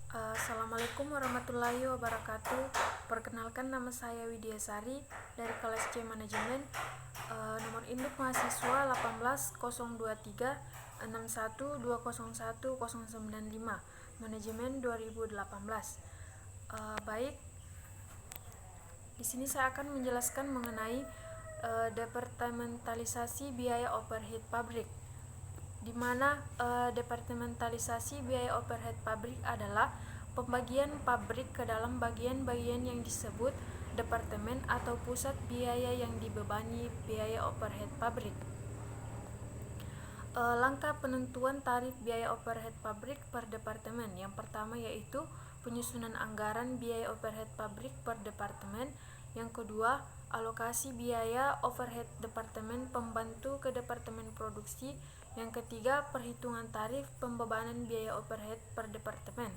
Assalamualaikum warahmatullahi wabarakatuh. Perkenalkan, nama saya Widya Sari dari kelas C Manajemen. Nomor induk mahasiswa 18061201095 Manajemen 2018. Baik, di sini saya akan menjelaskan mengenai departementalisasi biaya overhead pabrik, di mana departementalisasi biaya overhead pabrik adalah pembagian pabrik ke dalam bagian-bagian yang disebut departemen atau pusat biaya yang dibebani biaya overhead pabrik. Langkah penentuan tarif biaya overhead pabrik per departemen. Yang pertama yaitu penyusunan anggaran biaya overhead pabrik per departemen. Yang kedua, alokasi biaya overhead departemen pembantu ke departemen produksi. Yang ketiga, perhitungan tarif pembebanan biaya overhead per departemen.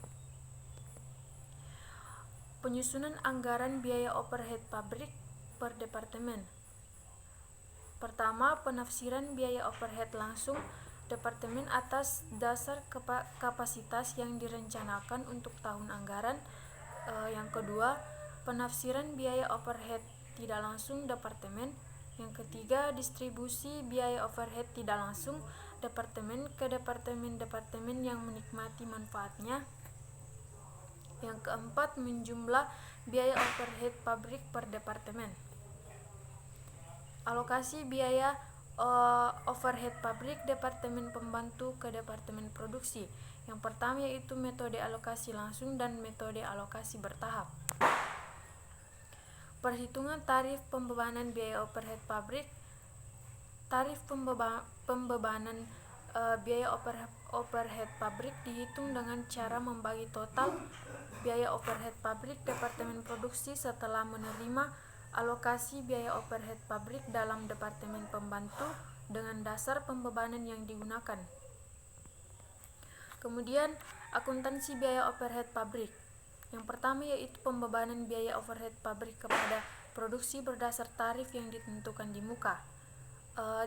Penyusunan anggaran biaya overhead pabrik per departemen. Pertama, penafsiran biaya overhead langsung departemen atas dasar kapasitas yang direncanakan untuk tahun anggaran. Yang kedua, penafsiran biaya overhead tidak langsung departemen. Yang ketiga, distribusi biaya overhead tidak langsung departemen ke departemen-departemen yang menikmati manfaatnya. Yang keempat, menjumlah biaya overhead pabrik per departemen. Alokasi biaya overhead pabrik departemen pembantu ke departemen produksi. Yang pertama yaitu metode alokasi langsung dan metode alokasi bertahap. Perhitungan tarif pembebanan biaya overhead pabrik. Tarif pembebanan biaya overhead pabrik dihitung dengan cara membagi total biaya overhead pabrik departemen produksi setelah menerima alokasi biaya overhead pabrik dalam departemen pembantu dengan dasar pembebanan yang digunakan. Kemudian, akuntansi biaya overhead pabrik. Yang pertama yaitu pembebanan biaya overhead pabrik kepada produksi berdasar tarif yang ditentukan di muka,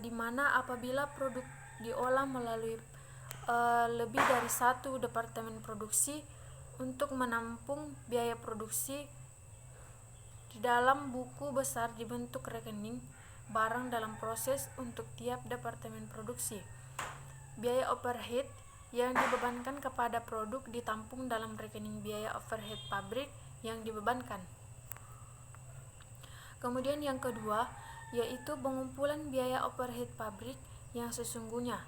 di mana apabila produk diolah melalui lebih dari satu departemen produksi untuk menampung biaya produksi di dalam buku besar dibentuk rekening barang dalam proses untuk tiap departemen produksi. Biaya overhead yang dibebankan kepada produk ditampung dalam rekening biaya overhead pabrik yang dibebankan. Kemudian yang kedua yaitu pengumpulan biaya overhead pabrik yang sesungguhnya.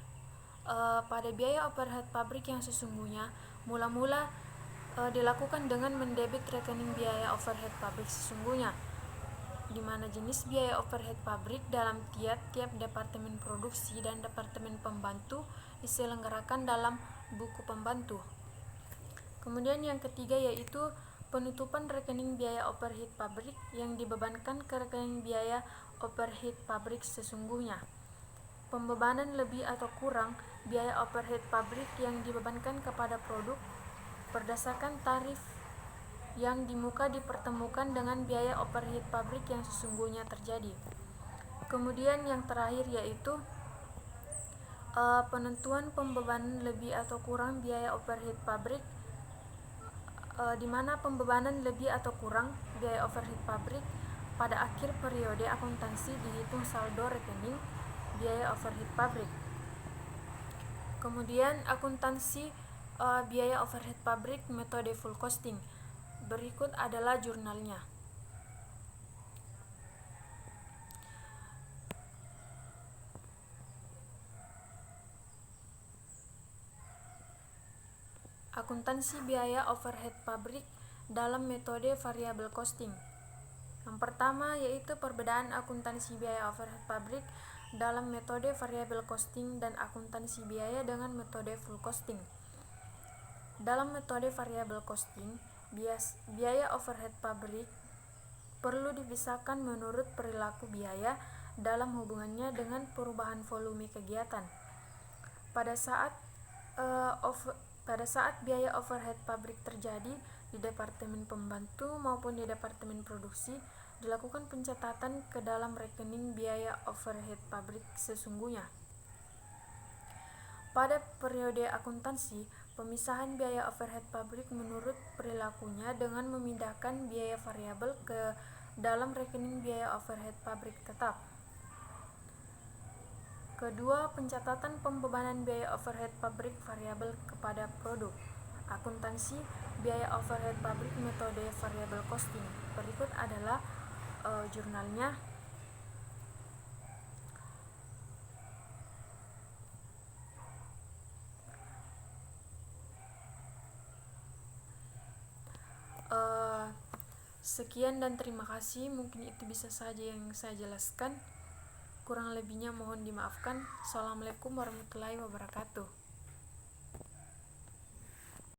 Pada biaya overhead pabrik yang sesungguhnya mula-mula dilakukan dengan mendebit rekening biaya overhead pabrik sesungguhnya, di mana jenis biaya overhead pabrik dalam tiap-tiap departemen produksi dan departemen pembantu diselenggarakan dalam buku pembantu. Kemudian yang ketiga yaitu penutupan rekening biaya overhead pabrik yang dibebankan ke rekening biaya overhead pabrik sesungguhnya. Pembebanan lebih atau kurang biaya overhead pabrik yang dibebankan kepada produk berdasarkan tarif yang di muka dipertemukan dengan biaya overhead pabrik yang sesungguhnya terjadi. Kemudian yang terakhir yaitu penentuan pembebanan lebih atau kurang biaya overhead pabrik, di mana pembebanan lebih atau kurang biaya overhead pabrik pada akhir periode akuntansi dihitung saldo rekening biaya overhead pabrik. Kemudian akuntansi biaya overhead pabrik metode full costing. Berikut adalah jurnalnya. Akuntansi biaya overhead pabrik dalam metode variable costing. Yang pertama yaitu perbedaan akuntansi biaya overhead pabrik dalam metode variable costing dan akuntansi biaya dengan metode full costing. Dalam metode variable costing, biaya overhead pabrik perlu dipisahkan menurut perilaku biaya dalam hubungannya dengan perubahan volume kegiatan. Pada saat biaya overhead pabrik terjadi di departemen pembantu maupun di departemen produksi, dilakukan pencatatan ke dalam rekening biaya overhead pabrik sesungguhnya. Pada periode akuntansi, Pemisahan biaya overhead pabrik menurut perilakunya dengan memindahkan biaya variabel ke dalam rekening biaya overhead pabrik tetap. Kedua, pencatatan pembebanan biaya overhead pabrik variabel kepada produk. Akuntansi biaya overhead pabrik metode variable costing. Berikut adalah jurnalnya. Sekian dan terima kasih. Mungkin itu bisa saja yang saya jelaskan. Kurang lebihnya mohon dimaafkan. Assalamualaikum warahmatullahi wabarakatuh.